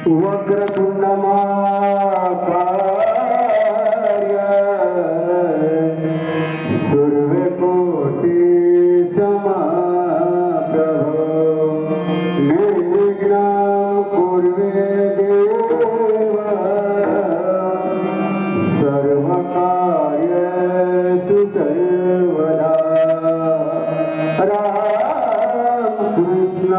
वक्रतुंड महाकाय सूर्यकोटि समप्रभ निर्विघ्नं कुर्वे देव सर्वकार्येषु सर्वदा रामकृष्ण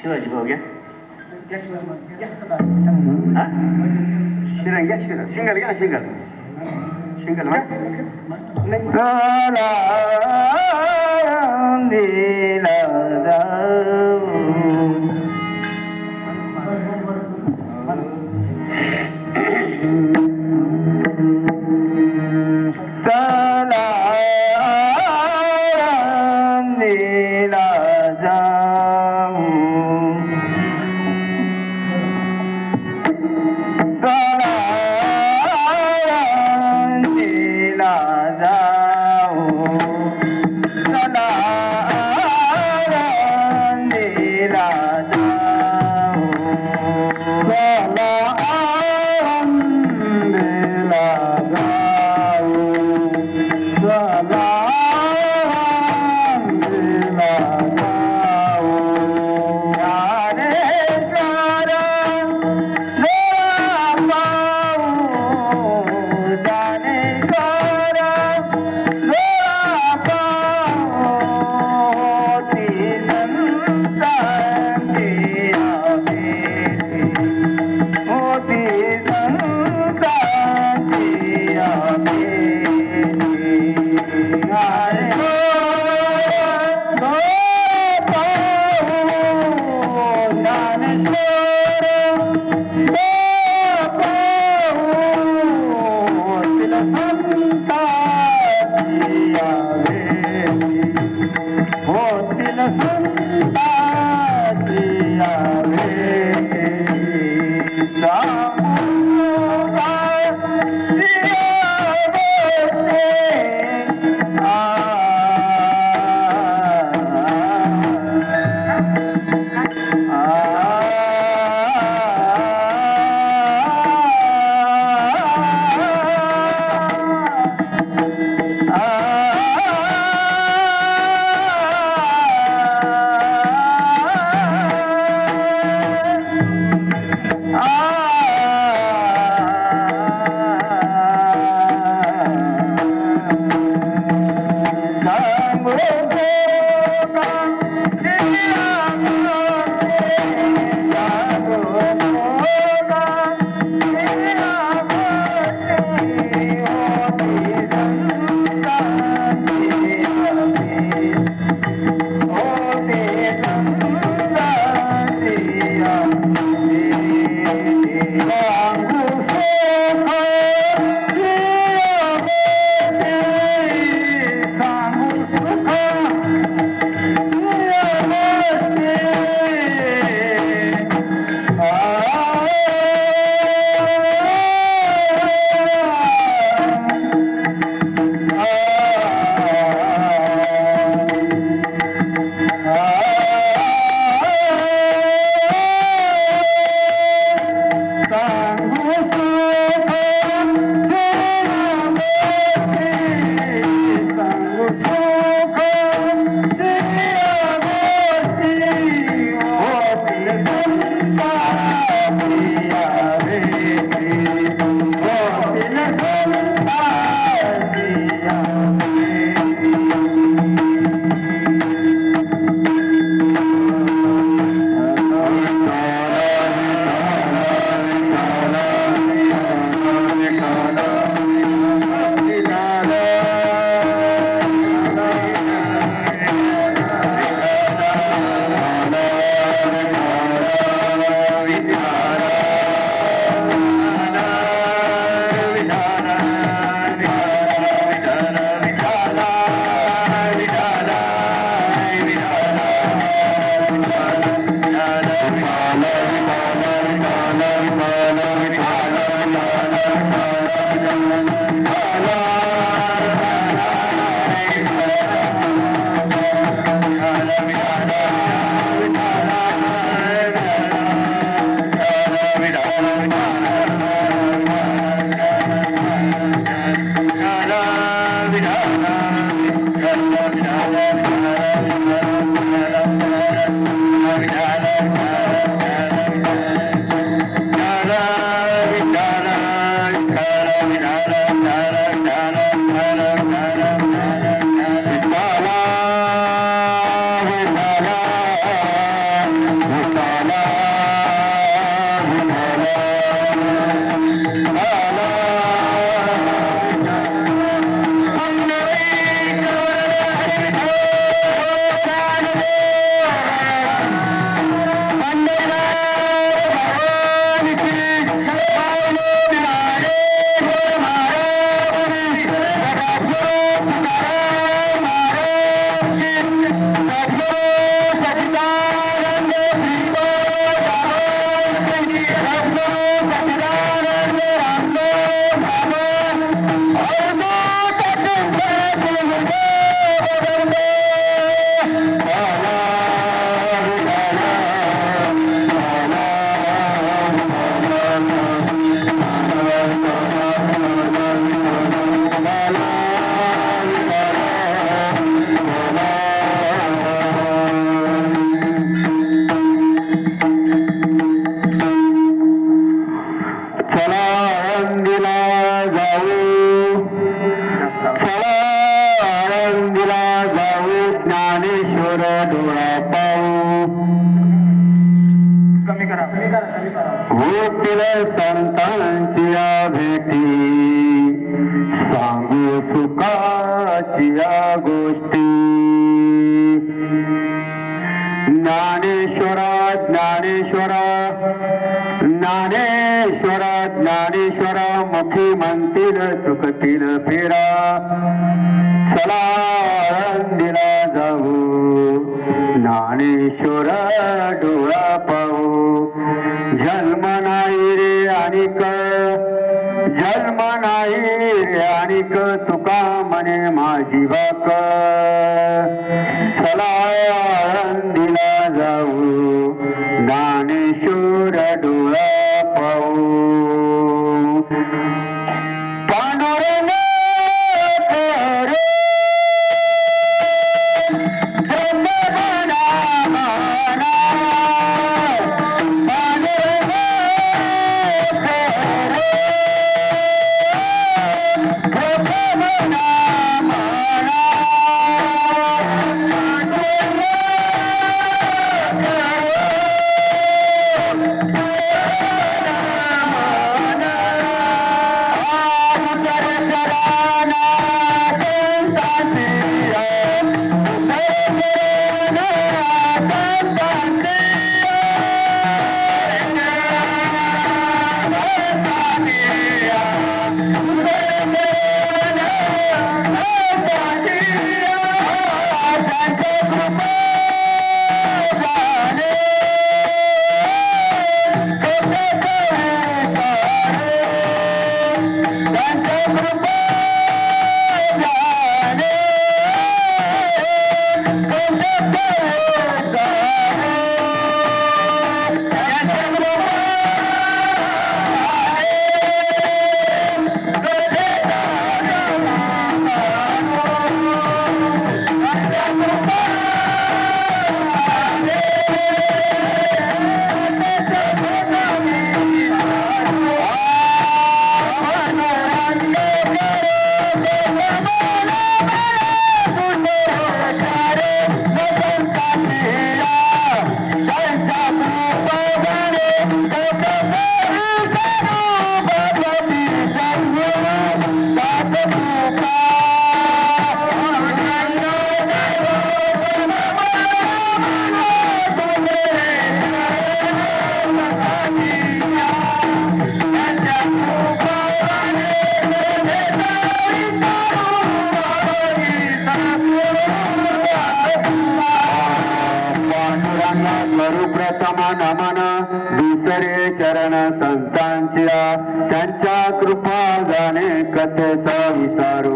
शिवाजी भाऊ घ्या शिरा घ्या शिरा शिंगल घ्या शिंगल शिंगल Ah होतील संतांची या भेटी सांगू सुखाची या गोष्टी ज्ञानेश्वरा ज्ञानेश्वरा ज्ञानेश्वरा ज्ञानेश्वरा मुखी म्हणतील चुकतील फेरा चला आळंदीला जाऊ ज्ञानेश्वर डोळा पाहू जन्म नाही रे आणिक जन्म नाही रे आणिक तुका म्हणे माझी बाक चला आळंदीला जाऊ ज्ञानेश्वर डोळा पाहू पांडुरंग करे सर्वप्रथम नमन दुसरे चरण संतांच्या त्यांच्या कृपा जाणे कथेचा विसारू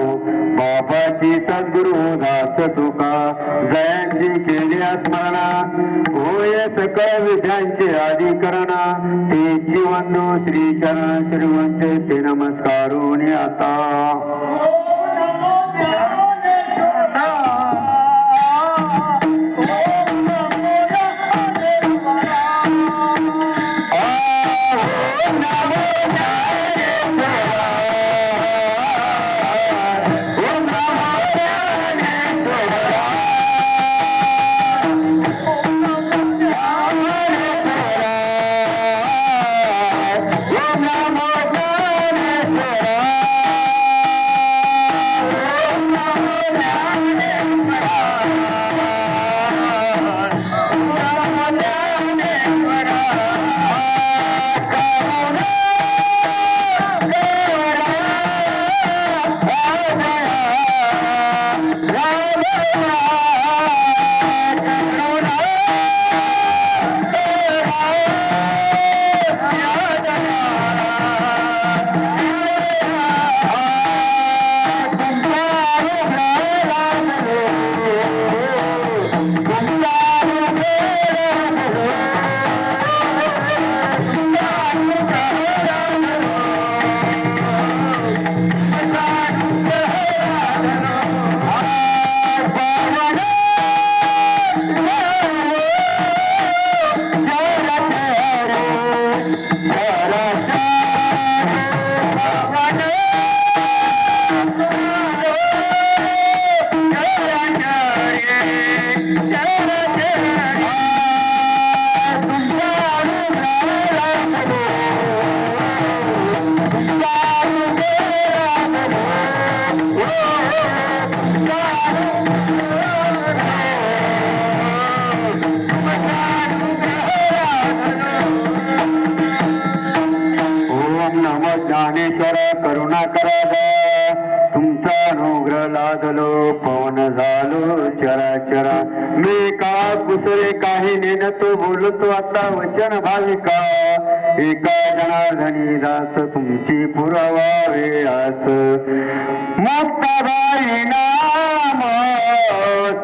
बाबाची सद्गुरु दास तुका जयांची केली स्मरणा होय सकळ विद्यांचे अधिकरणा तेची वंदू श्री चरण श्रीवंचे ते नमस्कारून आता करुणा करा दया तुमचा अनुग्रह लादलो पवन झालो चराचरा मी का कुसळे काही नेनतो बोलतो आता वचन भाविका एका जनार्दनी दास तुमची पुरवावे आस मुक्ताबाई नाम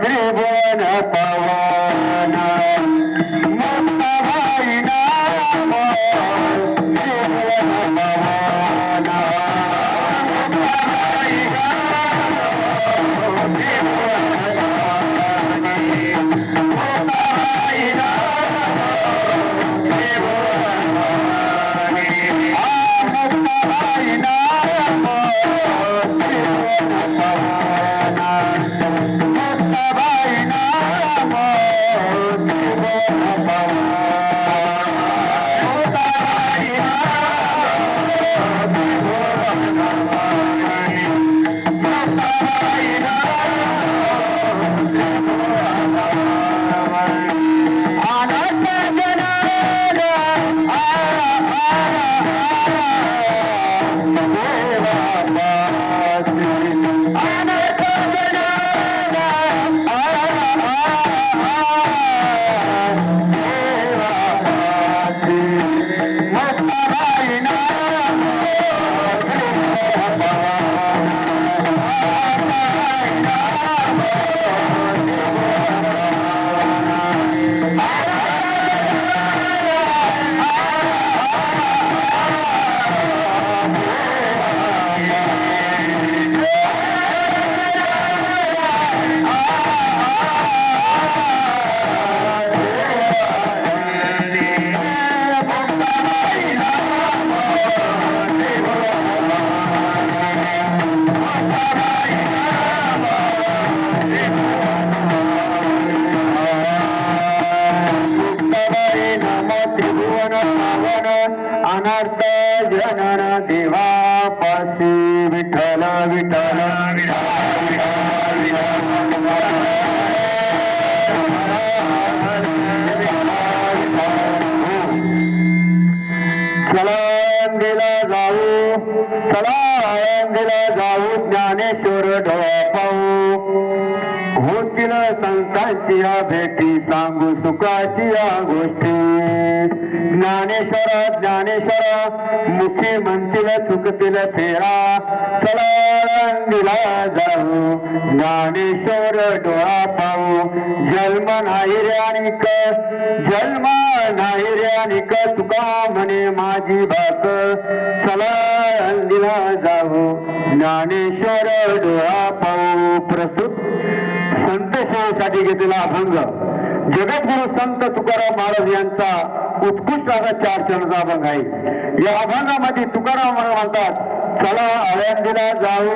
त्रिभुवन पवन मुक्ताबाई नाम त्रिभुवन पवन मुक्ताबाई नाम त्रिभुवन पवन मुक्ताबाई नाम त्रिभुवन मुक्ताबाई नाम त्रिभुवन पवन मुक्ताबाई नाम त्रिभुवन अनर्थ जनन देवापासी विठ्ठल विठ्ठल चला आळंदीला जाऊ चला आळंदीला जाऊ ज्ञानेश्वर डोळा पाहू होतील संतांची या भेटी सांगू सुखाची या गोष्टी ज्ञानेश्वरा ज्ञानेश्वरा मुखी म्हणतील चुकतील फेरा चला आळंदीला जाऊ ज्ञानेश्वर डोळा पाहू जन्म नाही रे आणिक जन्म नाही रे आणिक तुका म्हणे माझी बाक चला आळंदीला जाऊ ज्ञानेश्वर डोळा पाहू प्रस्तुत संत सेवेसाठी घेतलेला अभंग जगद्गुरु संत तुकाराम महाराज यांचा उत्कृष्ट असा 4 चरणाचा अभंग आहे. या अभंगामध्ये तुकाराम महाराज म्हणतात चला आळंदीला जाऊ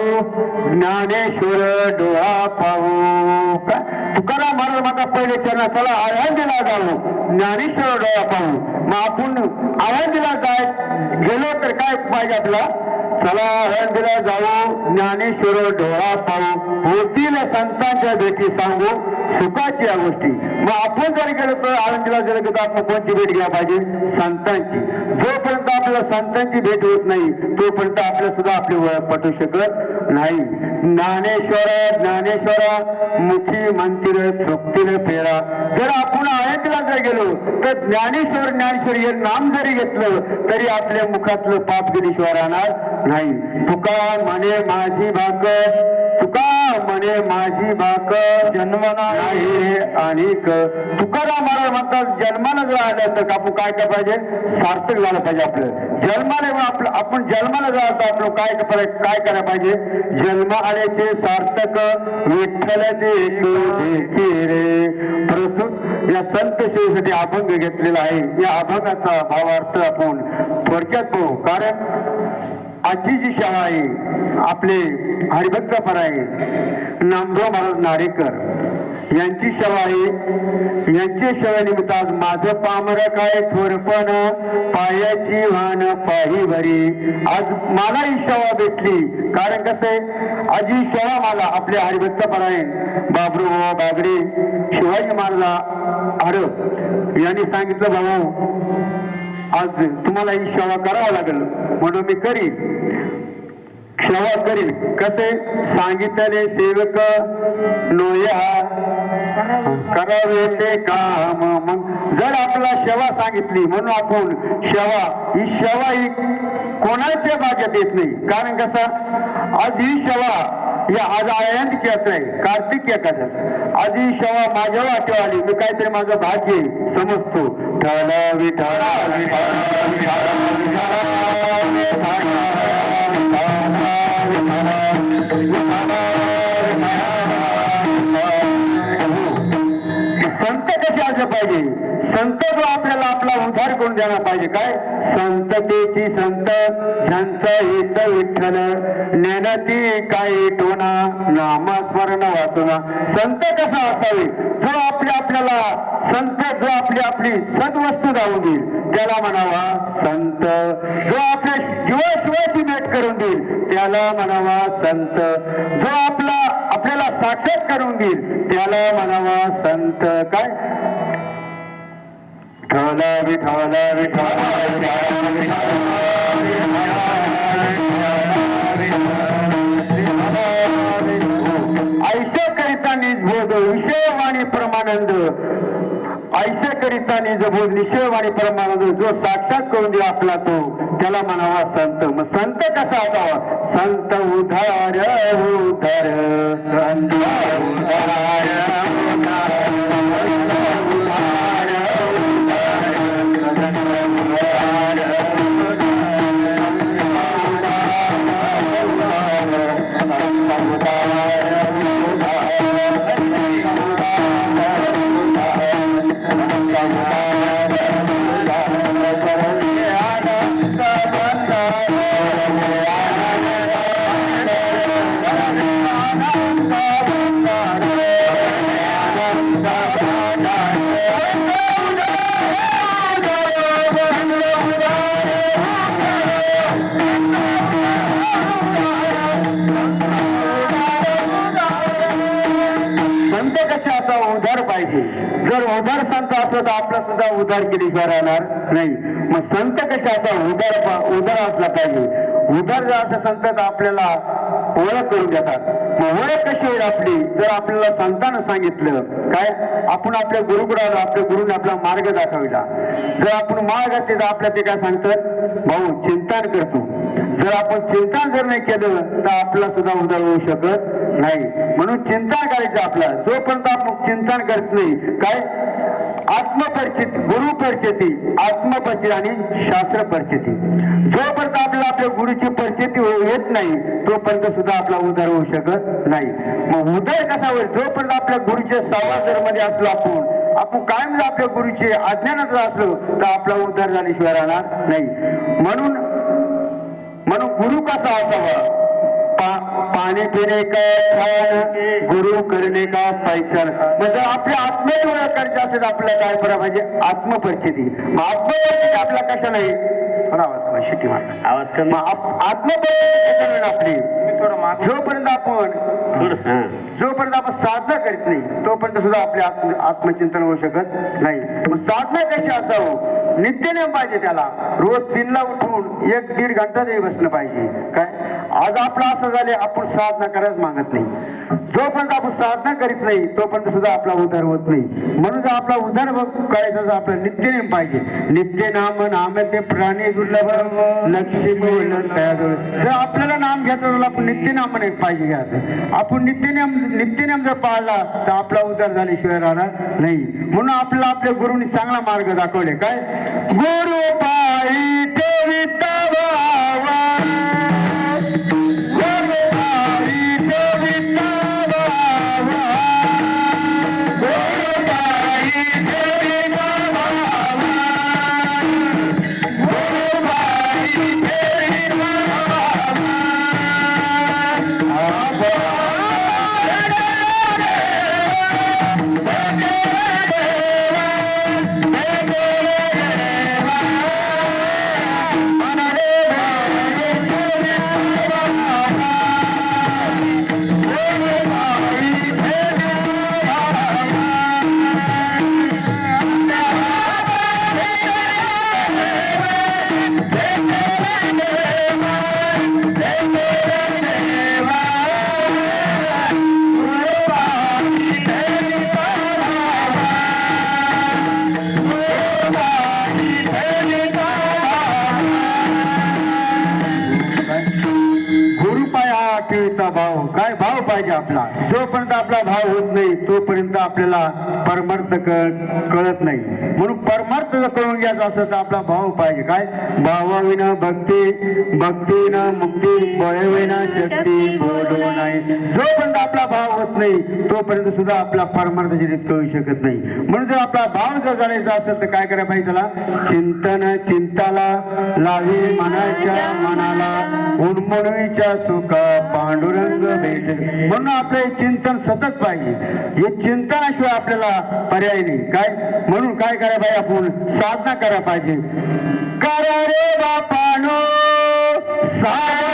ज्ञानेश्वर डोळा पाहू. तुकाराम महाराज म्हणतात पहिले चरण चला आळंदीला जाऊ ज्ञानेश्वर डोळा पाहू. मग आपण आळंदीला गेलो तर काय पाहिजे आपला चला आळंदीला जाऊ ज्ञानेश्वर डोळा पाहू होतील संतांच्या भेटी सांगू सुखाची या गोष्टी. मग आपण जर गेलो तर आळंदीला जर गेलो आपण कोणची भेट घ्या पाहिजे संतांची. जोपर्यंत आपल्याला संतांची भेट होत नाही तोपर्यंत आपल्याला सुद्धा आपली ओळख पटू शकत नाही. ज्ञानेश्वरा ज्ञानेश्वरा मुखी म्हणतील चुकतील फेरा. जर आपण आळंदीला जर गेलो तर ज्ञानेश्वर ज्ञानेश्वर हे नाम जरी घेतलं तरी आपल्या मुखातलं पाप गेल्याशिवाय राहणार नाही. तुका म्हणे माझी भाक तुका म्हणे माझी बाक जन्म नाही अनेक. तुकाराम महाराज म्हणतात जन्माला जर आलं तर आपण काय काय पाहिजे सार्थक झालं पाहिजे. आपलं जन्माला आपलं आपण जन्माला जर आलं तर आपलं काय करायला पाहिजे जन्म आल्याचे सार्थक विठ्ठलाचे रे. प्रस्तुत या संत सेवेसाठी अभंग घेतलेला आहे. या अभंगाचा भावार्थ आपण थोडक्यात पाहू. कारण आजची जी शाळा आहे आपले हरिभक्त पराय नामदेव महाराज नारेकर यांची सेवा आहे. यांच्या सेवेनिमित्त आज माझं पामर काय थोरपण पायाची वाहन पाही भरी. आज मला ही सेवा भेटली. कारण कसं आहे आज ही सेवा मला आपले हरिभक्त पराय बाबरू बागडे शिवाजी महाराज आरब यांनी सांगितलं भाऊ आज तुम्हाला ही सेवा करावं लागेल म्हणून मी करीन. सेवा करील कसे सांगितले सेवक नोया करावे ते काम. मग जर आपल्याला सेवा सांगितली म्हणून आपण ही सेवा कोणाच्या भाग्यात येत नाही. कारण कसं आज ही सेवा या आज आळंदीची यात्रा आहे, कार्तिक एकादश. आज ही सेवा माझ्या वाटेवर आली, मी काहीतरी माझं भाग्य समजतो. ठळा विठळा संत कसे असले पाहिजे. संत जो आपल्याला आपला उद्धार करून द्यायला पाहिजे. काय संततेची संत ज्यांचा येत विठ्ठल ज्ञानाती काय टोना नामस्मरण वाचना. संत कसा असावे जो आपल्याला संत जो आपली सद्वस्तू दावून देईल त्याला म्हणावा संत. जो आपल्या जीवाशिवाची भेट करून देईल त्याला म्हणावा संत. जो आपल्याला साक्षात करून देईल त्याला म्हणावा संत. काय ठला विठला ऐशा करिता निज बोध विषयवाणी परमानंद. ऐशा करिता निज बोध निश्चयवाणी परमानंद. जो साक्षात करून दे आपला तो त्याला म्हणावा संत. मग संत कसा असावा. संत उधार उधार संत उधार उधार पाहिजे. जर उधार संत असलं तर आपला सुद्धा उधार केल्याशिवाय राहणार नाही. मग संत कसे असा उधार असला पाहिजे. उधार जर असं संत आपल्याला ओळख करून देतात. मग ओळख कशी होईल आपली. जर आपल्याला संतांना सांगितलं काय आपण आपल्या गुरुकडे आलो, आपल्या गुरुने आपला मार्ग दाखविला. जर आपण मार्ग घातले तर आपल्या ते काय सांगतात भाऊ चिंतन करतो. जर आपण चिंतन जर नाही केलं तर आपला सुद्धा उधार होऊ शकत नाही. म्हणून चिंतन करायचं आपला. जोपर्यंत आपण चिंतन करत नाही काय आत्मपरिचित गुरु परिचिती आत्मपरिचित आणि शास्त्र परिचिती. जोपर्यंत आपल्याला आपल्या गुरुची परिचिती येत नाही तोपर्यंत सुद्धा आपला उद्धार होऊ शकत नाही. मग उद्धार कसा होईल. जोपर्यंत आपल्या गुरुच्या सहवास मध्ये असलो आपण कायम आपल्या गुरुचे अज्ञानात असलो तर आपला उद्धार झाल्याशिवाय राहणार नाही. म्हणून गुरु कसा असावा. पाणी पिणे का छान गुरु करणे का पैशान. म्हणजे आपल्या आत्म्याची ओळख करायची असेल आपल्याला काय करा म्हणजे आत्मपरिचिती. मग आत्मपरिचिती आपला कशा नाही आवाज शिटी मार आवाज कर. आत्मपरिचिती आपली जोपर्यंत आपण साधना करीत नाही तोपर्यंत सुद्धा आपले आत्मचिंतन होऊ शकत नाही. मग साधना कशी असावं. नित्यनेम पाहिजे त्याला. रोज 3 ला उठून 1-1.5 घंटा तरी बसणं पाहिजे. काय आज आपलं असं झाले आपण साधना करायच मागत नाही. जोपर्यंत आपण साधना करीत नाही तोपर्यंत सुद्धा आपला उद्धार होत नाही. म्हणून जर आपला उद्धार करायचा आपला नित्यनेम पाहिजे. नित्य नाम नाम ते प्राणी दुर्लभ लक्ष्मी जर आपल्याला नाम घ्यायचं तर आपण नित्यनाम पाहिजे घ्यायचं. आपण नित्यनेम जर पाळला तर आपला उद्धार झाल्याशिवाय राहणार नाही. म्हणून आपल्याला आपल्या गुरुनी चांगला मार्ग दाखवले. काय गुरु पायी ठेविता पाहिजे आपला. जोपर्यंत आपला भाव होत नाही तोपर्यंत आपल्याला परमार्थ कळत नाही. म्हणून परमार्थ जर कळून घ्यायचा असेल तर आपला भाव पाहिजे. काय? भावाविना भक्ती, भक्तीविना मुक्ती, बळविना शक्ती बोलू नाही. जोपर्यंत आपला भाव होत नाही तोपर्यंत सुद्धा आपला परमार्थाची रीत कळू शकत नाही. म्हणून जर आपला भाव जर जाणायचा असेल तर काय करायला पाहिजे? त्याला चिंतन चिंताला लावी मनाच्या मनाला, उन्मनुच्या सुखा पांडुरंग भेट. म्हणून आपलं हे चिंतन सतत पाहिजे. हे चिंतनाशिवाय आपल्याला पर्याय नाही. काय? म्हणून काय करायला पाहिजे? आपण साधना करायला पाहिजे. करा रे बापानो साधना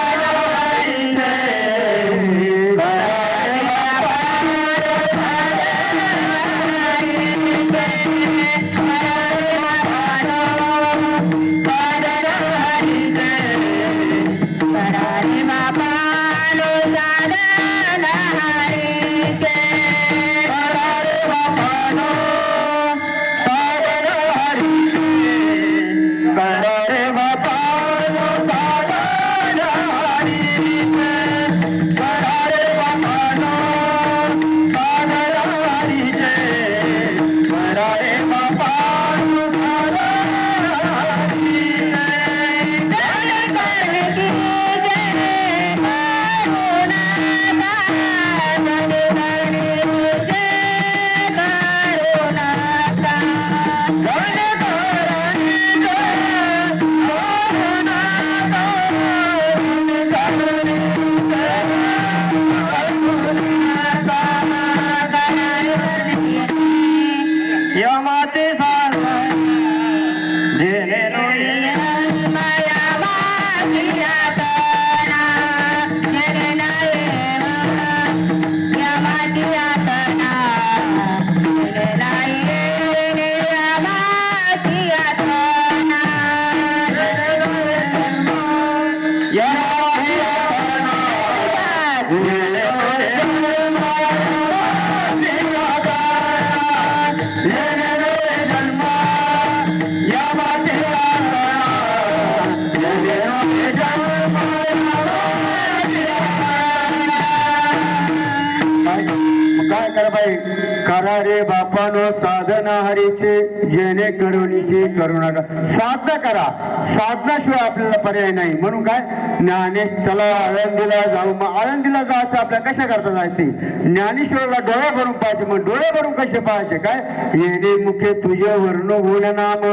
करा रे बापानो साधना हरीचे जेणे करुणीशी करुणा. साधना करा. साधनाशिवाय आपल्याला पर्याय नाही. म्हणून काय? ज्ञानेश चला आळंदीला जाऊ. मग आळंदीला जायचं आपल्याला कशा करता जायचे? ज्ञानेश्वराला डोळे भरून पाहिजे. मग डोळे भरून कसे पाहायचे? काय? येणे मुखे तुझे वर्ण गुण नाम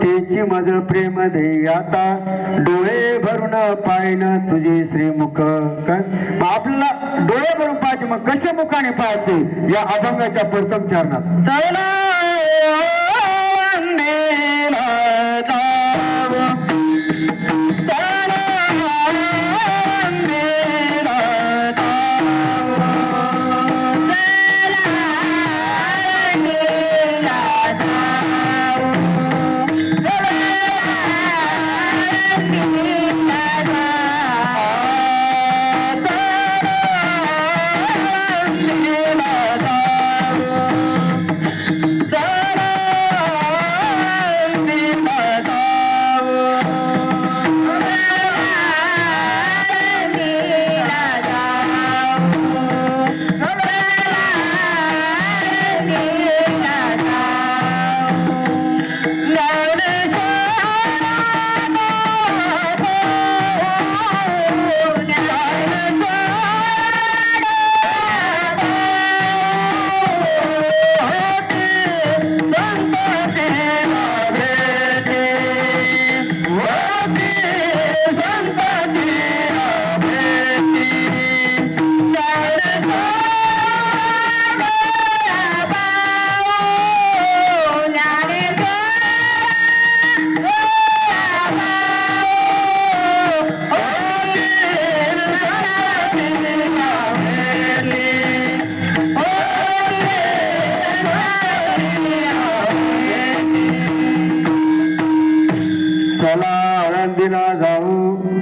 तेची मज प्रेम दे आता डोळे भरून पाहिन तुझे श्रीमुख. काय? मग आपल्याला डोळे भरून पाहिजे. मग कशा मुखाने पाहायचे? या अभंगाच्या प्रथम चरणात चला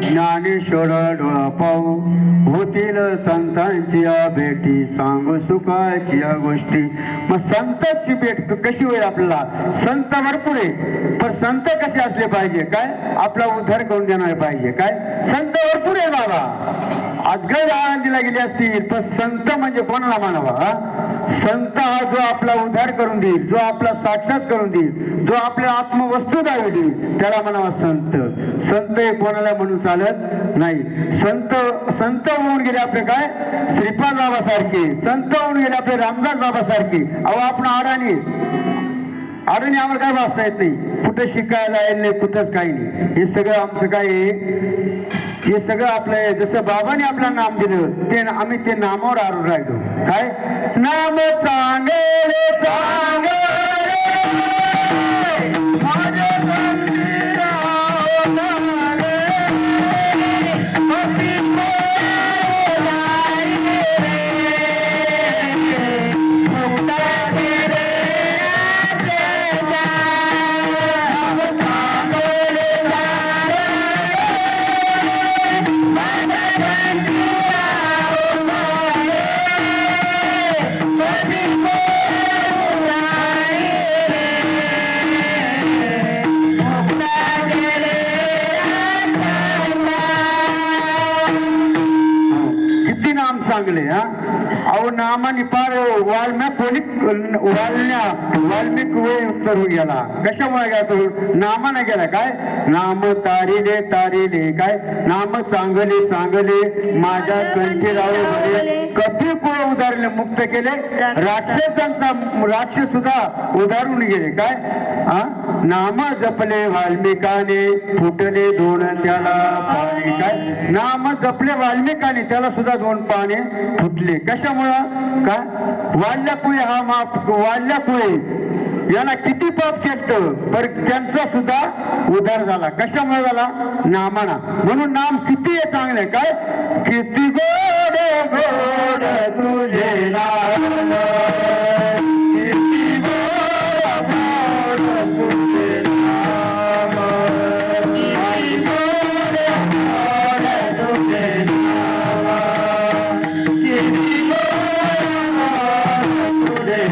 ज्ञानेश्वर डोळा पाहू होतील संतांची भेटी सांगू सुखाची गोष्टी. मग संतांची भेट कशी होईल? आपल्याला संत भरपूर आहे पण संत कसे असले पाहिजे? काय? आपला उद्धार करून देणार पाहिजे. काय? संत भरपूर आहे बाबा अजगर आळंदीला गेली असतील, पण संत म्हणजे कोणाला म्हणावा? संत हा जो आपला उद्धार करून देईल, जो आपला साक्षात करून देईल, जो आपल्या आत्मवस्तू दाखवली, त्याला म्हणावा संत. संत हे कोणाला म्हणून चालत नाही. संत संत होऊन गेले आपले काय श्रीपाद बाबा सारखे, संत होऊन गेले आपले रामदास बाबा सारखे. अहो आपण अडाणी आम्हाला काय वाचता येत नाही, कुठं शिकायला येत नाही, कुठंच काही नाही. हे सगळं आमचं काय आहे, हे सगळं आपलं जसं बाबाने आपलं नाम दिलं ते आम्ही ते नामावर आरून राहिलो. काय नाम चांगले चांगले माझे पंढरीराव नामे, भक्ती कोणाला मुक्ता केले चांगले. अहो नामाने पार वाल्मिक वेळ उत्तर गेला. कशामुळे गेला तो? नामाने गेला. काय नाम तारिले तारिले, काय नाम चांगले चांगले माझ्या कंठी राहू बरे, कपी कुळ उदारले मुक्त केले, राक्षसांचा राक्षस सुद्धा उदारून गेले. काय नाम जपले वाल्मिकाने, फुटले दोन त्याला पाणी. काय नाम जपले वाल्मिकाने, त्याला सुद्धा दोन पाने फुटले. कशामुळं? काय वाढल्या कुळे हा वाढल्या कुळे याला किती पाप केलं, पर त्यांचा सुद्धा उद्धार झाला. कशामुळे झाला? नामाना. म्हणून नाम किती आहे चांगले. काय किती गोड गोड तुझे नाम, किती गोड गोड तुझे नाम, किती गोड गोड तुझे नाम, किती गोड गोड तुझे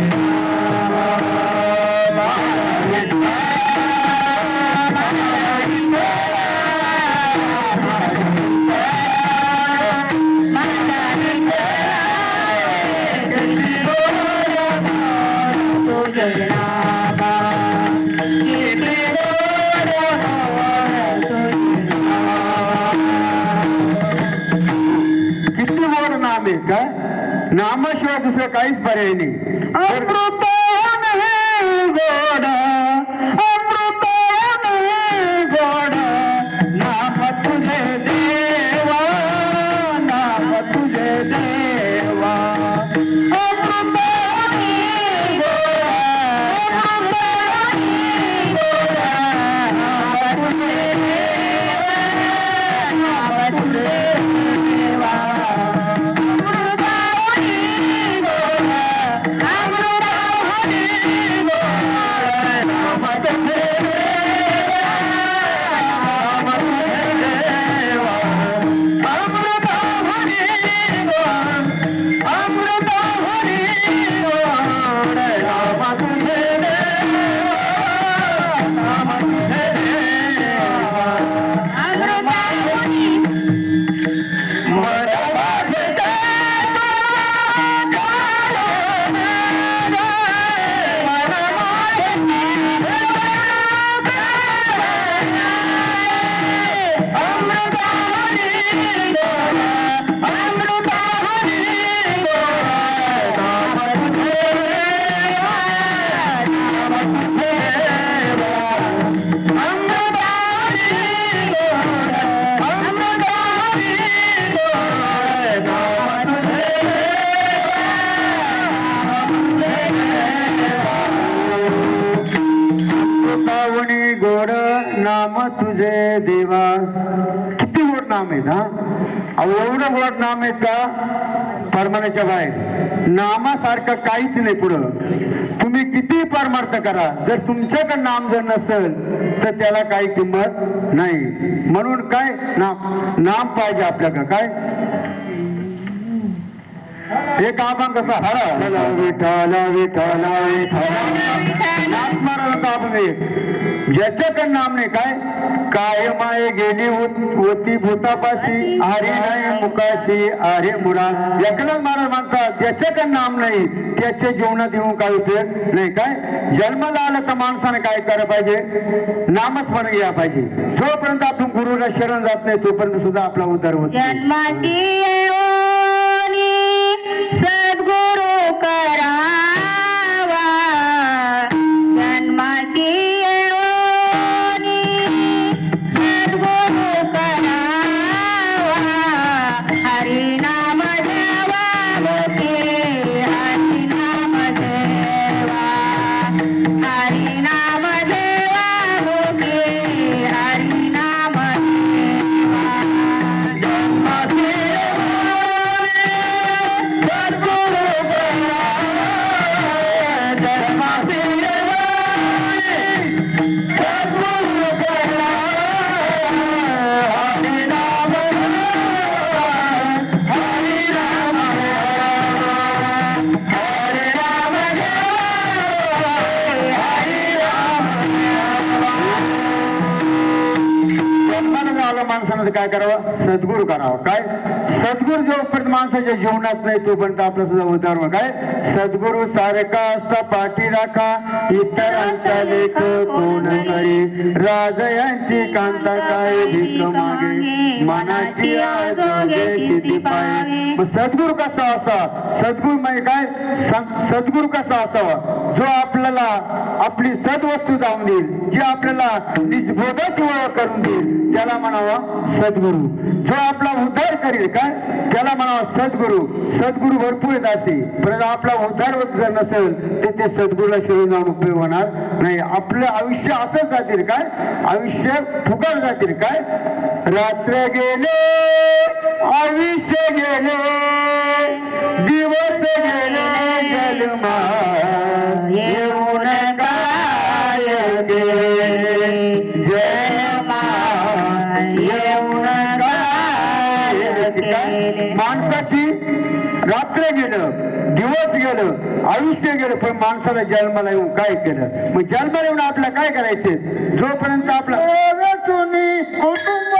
काय नामाशिवाय दुसरं काहीच पर्याय नाही. अमृत गोड अमृत गोड नाम तुझे देवा, नाम तुझे देवा, अमृत नाम तुझे देवा. किती गोड नाम आहेत. एवढं गोड नाम आहेत का परमानाच्या बाहेर. नामासारखं काहीच नाही पुढं. तुम्ही किती परमार्थ करा, जर तुमच्याकडे नाम जर नसेल तर त्याला काही किंमत नाही. म्हणून काय नाम पाहिजे आपल्याकडे. काय एक अभंग कसा हर विठ्ठल विठ्ठल विठ्ठल नाथ आपण ज्याच्याकडे नाम नाही काय माये गेली होती भूतापाशी हरी नाही मुकाशी अरे मुळा एकनाथ महाराज म्हणतात ज्याच्याकडे नाम नाही त्याच्या जीवनात येऊन काय उपयोग नाही जन्माला आलं तर माणसाने काय करायला पाहिजे नामस्मरण घ्या पाहिजे जोपर्यंत आपण गुरुला शरण जात नाही तोपर्यंत सुद्धा आपला उद्धार होत जन्माशी येऊनी सद्गुरु करावा जन्माशी येऊनी सद्गुरु करावा हरिनाम देवा मुखे हरिनाम देवा हरिनाम देवा मुखे हरिनाम देवा जन्माशी माणसानं काय करावं सद्गुरू करावं सद्गुरू जोपर्यंत माणसाच्या जीवनात नाही तोपर्यंत आपला सुद्धा उद्धार सद्गुरू सारखा असता पाठी राखा इतरांचा लेख कोण करी राजयांची कांता काय भीक मागे मनाची आजोगे शेती पाय मग सद्गुरू कसा असा सद्गुरू म्हणजे सद्गुरू कसा असावा जो आपल्याला आपली सद्वस्तू दावून देईल जे आपल्याला निजबोधाची ओळख करून देईल त्याला म्हणावा सद्गुरू जो आपला उद्धार करेल त्याला म्हणावा सद्गुरू भरपूर येत असे परंतु आपला उद्धार होत जर नसेल तर ते सद्गुरूला शरण जाऊन उपयोग होणार नाही आपलं आयुष्य असंच जातील आयुष्य फुकट जातील रात्र गेले आयुष्य गेले दिवस गेले जन्मा येऊन काय जन्मा येऊन माणसाची रात्र गेलं दिवस गेलं आयुष्य गेलं पण माणसाला जन्माला येऊन काय केलं मग जन्माला येऊन आपल्याला काय करायचं जोपर्यंत आपला कुटुंब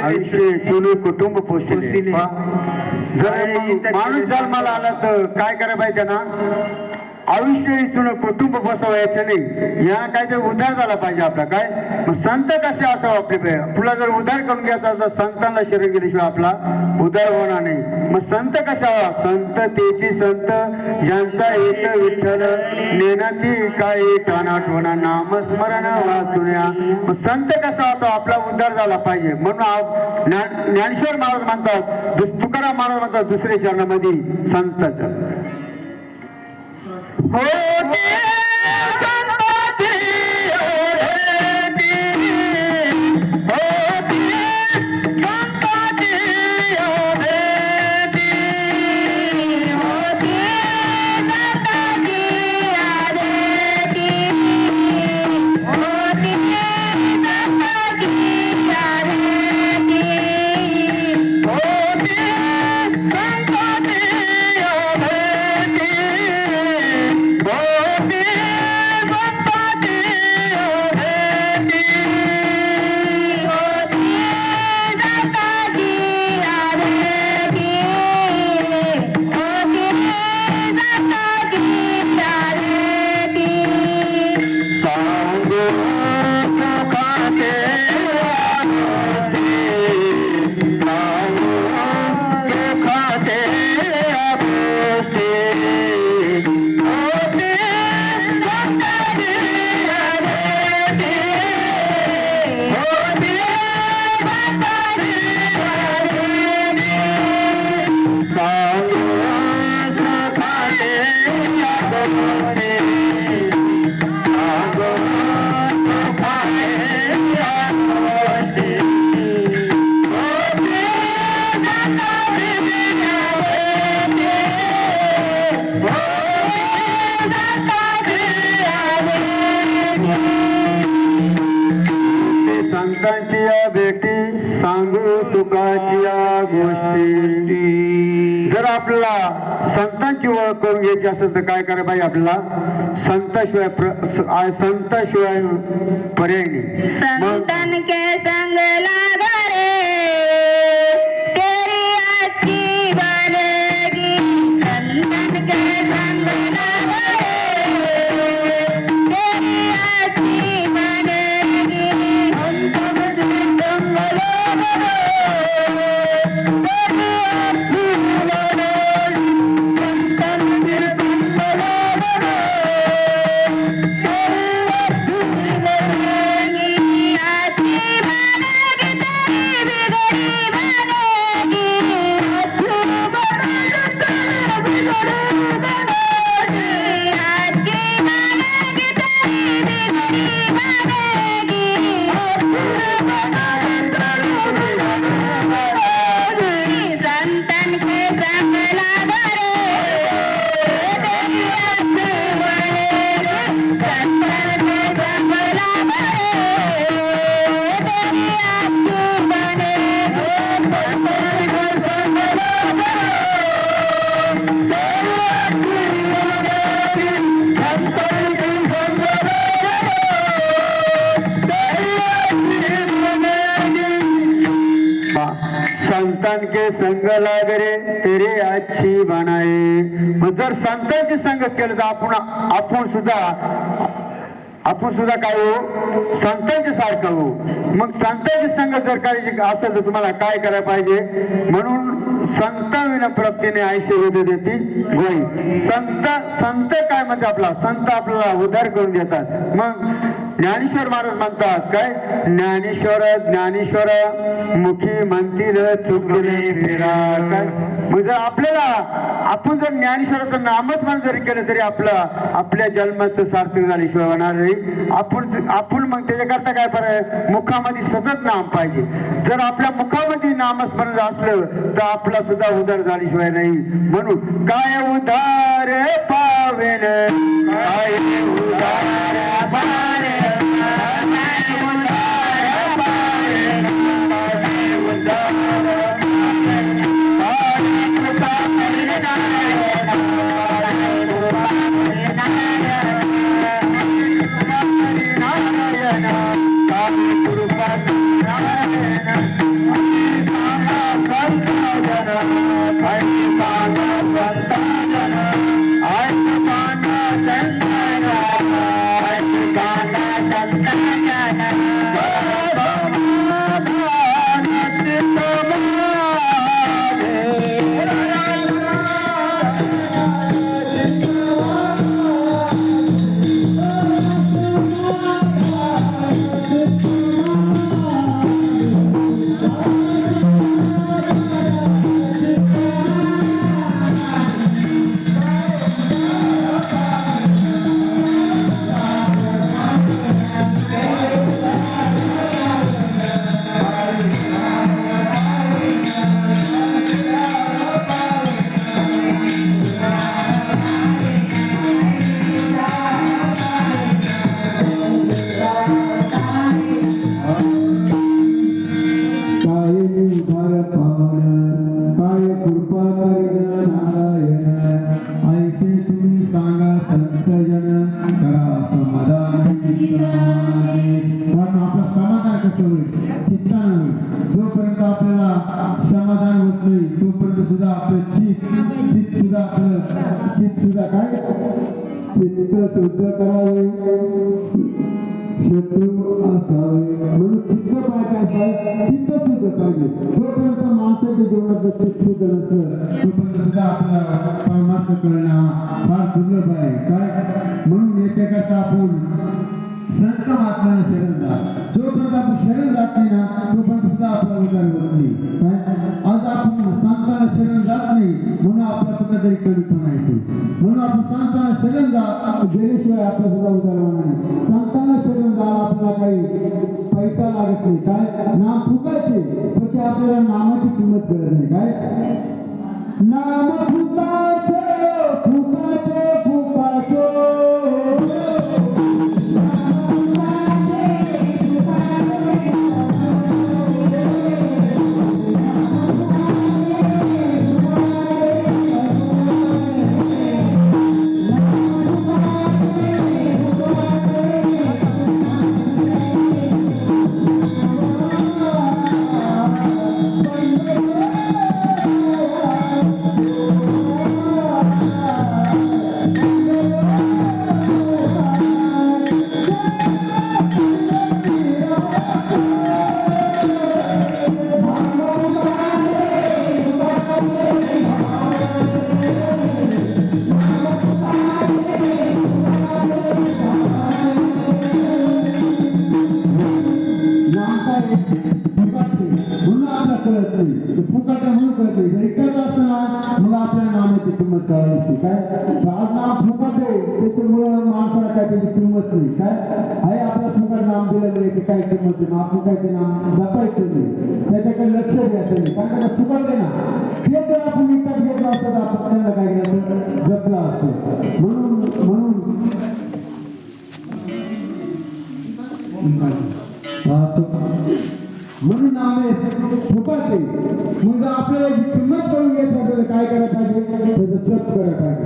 आयुष्य जुने कुटुंब पोषले जर माणूस जन्माला आला तर काय करायला पाहिजे ना आयुष्य जुनं कुटुंब बसवायचं नाही या काहीतरी उद्धार झाला पाहिजे आपला मग संत कसे असावं आपले तुला जर उद्धार करून घ्यायचा तर संतांना शरण गेल्याशिवाय आपला उद्धार होणार नाही मग संत कशावा संत तेची संत ज्यांचा एक विठ्ठल नेनाती काय आठवणा नामस्मरण वाचुन्या मग संत कसा असावा आपला उद्धार झाला पाहिजे म्हणून ज्ञानेश्वर महाराज म्हणतात तुकाराम महाराज म्हणतात दुसऱ्या चरणामध्ये संतच संतांची या भेटी सांगू सुखाची या गोष्टी. जर आपल्याला संतांची ओळख करून घ्यायची असेल तर काय करायला पाहिजे? आपल्याला संताशिवाय संताशिवाय पर्याय नाही. मग संतन के संग लागा रे तेरी अच्छी बनेगी. संतन के संग लागा रे तेरी अच्छी बनेगी. संतन के संग लागा रे तेरी अच्छी बनेगी. संतन के संग लागा रे संतन के संग लागा रे तेरी अच्छी बनेगी. संतन के संग लागा रे तेरी अच्छी बनेगी. संतन के संग लागा संतान के संग लाग रे तेरे अच्छी बनाए. मग जर संतांची संगत केलं तर आपण सुद्धा काय हो? संतांच्या सारखं हो. मग संतांची संगत जर करायची असेल तर तुम्हाला काय करायला पाहिजे? म्हणून संत विना प्राप्तीने ऐशी होते देती गोई. संत काय म्हणते? आपला संत आपल्याला उद्धार करून देतात. मग ज्ञानेश्वर महाराज म्हणतात काय? ज्ञानेश्वर मुखी म्हणतील चुकले फेरा. काय मग जर आपण जर ज्ञानेश्वराचं नामस्मरण जरी केलं तरी आपल्या जन्माचं सार्थक झाल्याशिवाय होणार नाही. आपण मग त्याच्याकरता काय पाहिजे? मुखामध्ये सतत नाम पाहिजे. जर आपल्या मुखामध्ये नामस्मरण असलं तर आपला सुद्धा उद्धार झाल्याशिवाय नाही. म्हणून काय उद्धार पावेन, काय उद्धार पावेन, जोपर्यंत आपल्याला समाधान होत नाही तोपर्यंत सुद्धा आपलं चित्त सुद्धा काय चित्त शुद्ध करावे, शत्रू असावे. म्हणून चित्त पाहिजे असावे, चित्त शुद्ध पाहिजे. जोपर्यंत माणसाच्या जीवनात चित्त शुद्ध नसतं तोपर्यंत सुद्धा आपल्याला परमार्थ करणं फार दुर्लभ आहे. काय म्हणून याच्याकरता आपण संत महात्म्याला शरण जा. जोपर्यंत आपण शरण जात नाही ना तोपर्यंत सुद्धा आपला उद्धार होत नाही. काय आज आपण संतांना शरण जात नाही म्हणून आपला कुठेतरी कमीपणा येतो. म्हणून आपण संतांना शरण गेल्याशिवाय आपला सुद्धा उद्धार होणार नाही. संतांना शरण जायला आपल्याला काही पैसा लागत नाही. काय नाम फुकायचे पण ते आपल्याला नामाची किंमत कळत नाही. काय नाम फुकायचे फुकायचे फुकायचो कळायची काय आज नाम फुकट आहे त्याच्यामुळं माणसाला काय त्याची किंमत नाही काय आहे आपल्या फुकट नाम दिलं नाही ते काय किंमत नाही आपण काय ते नाम जपायचं नाही त्याच्याकडे लक्ष द्यायचं नाही कारण त्याला फुकट आहे ना ते जर आपण विकत घेतलं असतं तर आपण त्यांना काय करायचं जपलं असतं म्हणून म्हणून आम्ही फुकट मग आपल्याला जी किंमत करून घ्यायसाठी काय करायला पाहिजे त्याचं जप करायला पाहिजे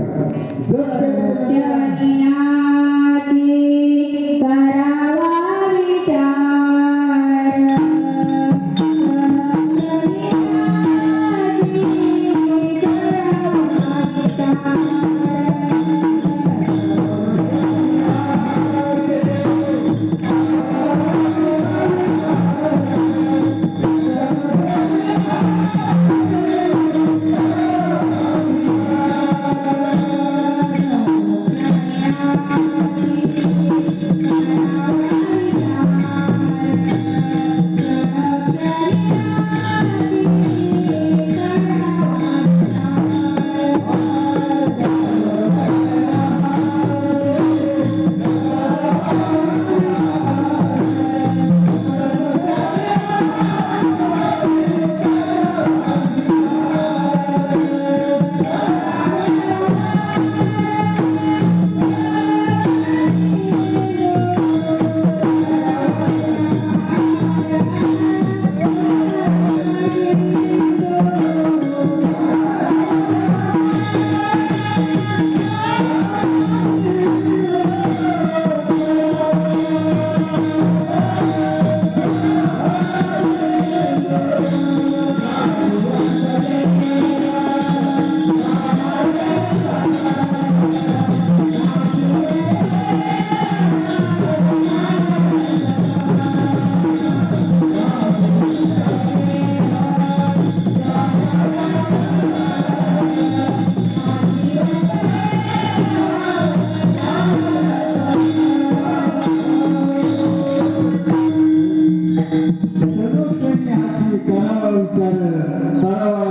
करावा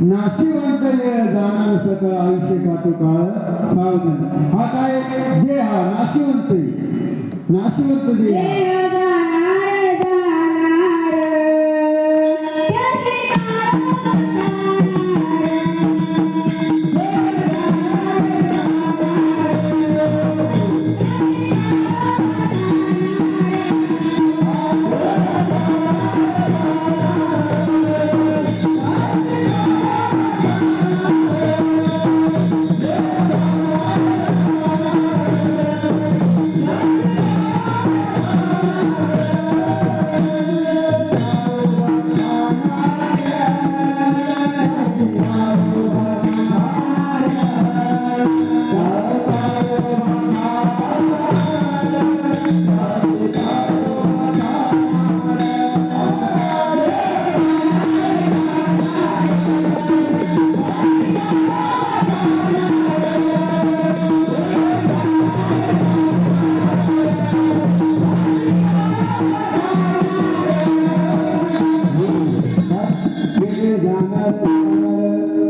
नाशिवंत जाणार सकळ आयुष्य काटो काळ सावधान हा काय देह हा नाशिवंत देह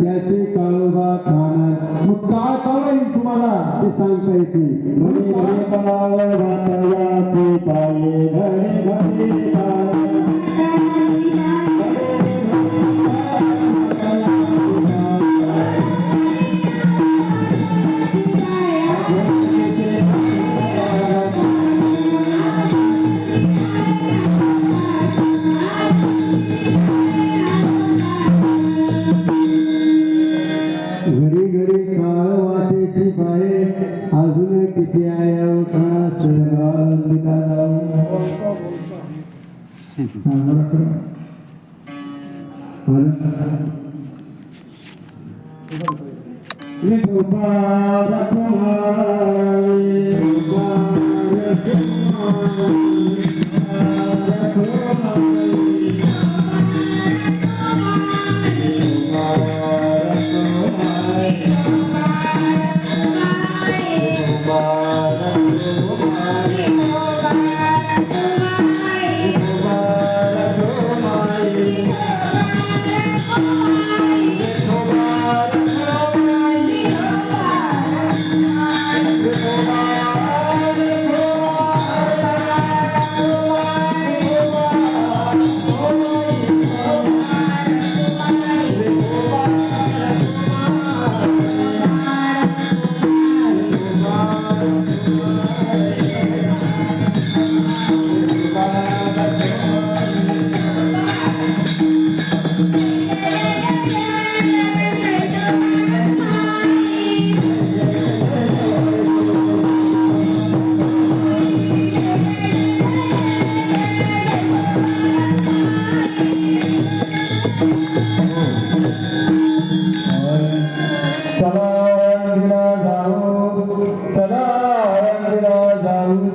त्याचे काळोबा खाणार मग काय कळेल तुम्हाला ते सांगता येत घरी घरी काळ वाटेची बाहे अजून किती आहे Bye.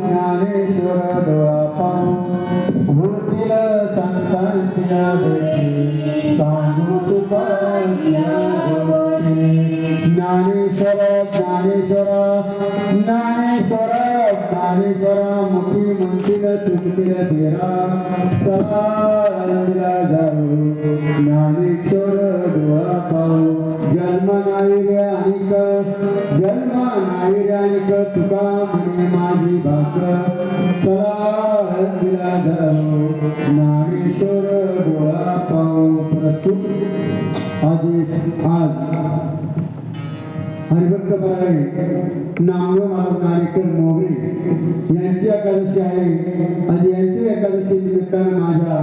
ज्ञानेश्वर डोळा पाहून होतील संतांच्या भेटी सांगू सुखाच्या गोष्टी. ज्ञानेश्वर ज्ञानेश्वर ज्ञानेश्वर ज्ञानेश्वर मुखी म्हणतील तुटतील फेरा चला आळंदीला जाऊ ज्ञानेश्वर डोळा पाहू. जन्म नाही रे अनिक जन्म नाही रे अनिक तुका म्हणे माझी भाक चला आळंदीला जाऊ ज्ञानेश्वर डोळा पाहू. प्रस्तुत आज हरिभक्त बाळे नामदेव महाराज नाणेकर मोगरे यांची एकादशी आहे आणि यांची एकादशी निमित्तानं माझ्या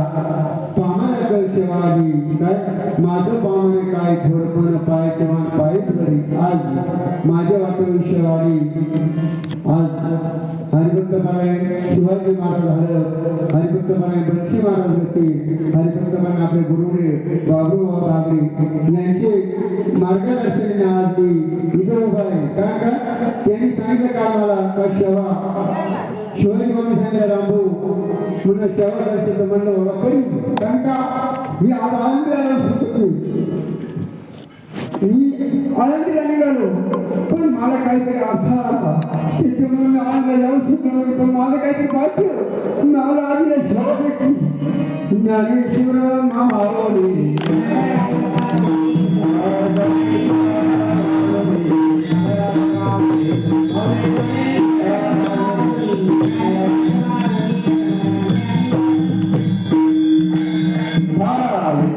पामाऱ्याकडे सेवा आली. काय माझं पामाने काय थोडपण पायाचे मान पायच बरी आज माझ्या वाटोळी शेवाडी. आज हरिभक्त बाळे शिवाजी महाराज झालं, हरिभक्त बाळे बक्षी महाराज होते, हरिभक्त बाळे आपले गुरुदेव बाबूराव बागरे यांचे मार्गदर्शन आज मी इकडे उभा आहे. कारण का त्यांनी सांगितलं का मला का शेवा शिवाजी बाबा सांगितलं रामभाऊ म्हणून सेवा करायचं तर म्हणलं बाबा करी. कारण का मी आज आळंदीला सुटतो, मी आळंदीला निघालो पण मला काहीतरी अडथळा आला त्याच्यामुळे मी आळंदीला जाऊ शकलो. पण माझं काहीतरी वाक्य मला आधी सेवा भेटली. ज्ञानेश्वर महामावली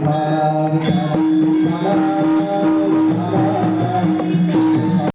Bye.